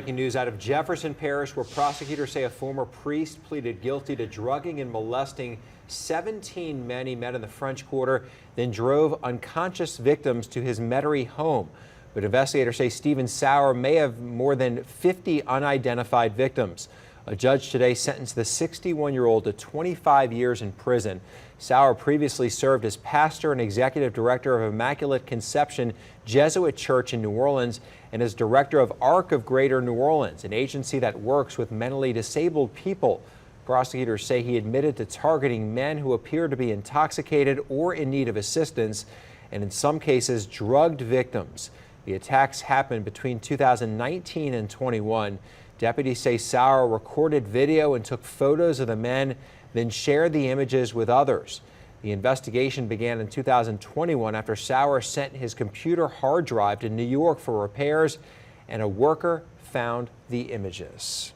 Breaking news out of Jefferson Parish, where prosecutors say a former priest pleaded guilty to drugging and molesting 17 men he met in the French Quarter, then drove unconscious victims to his Metairie home. But investigators say Stephen Sauer may have more than 50 unidentified victims. A judge today sentenced the 61-year-old to 25 years in prison. Sauer previously served as pastor and executive director of Immaculate Conception Jesuit Church in New Orleans and as director of ARC of Greater New Orleans, an agency that works with mentally disabled people. Prosecutors say he admitted to targeting men who appear to be intoxicated or in need of assistance, and in some cases drugged victims. The attacks happened between 2019 and 21. Deputies say Sauer recorded video and took photos of the men, then shared the images with others. The investigation began in 2021 after Sauer sent his computer hard drive to New York for repairs, and a worker found the images.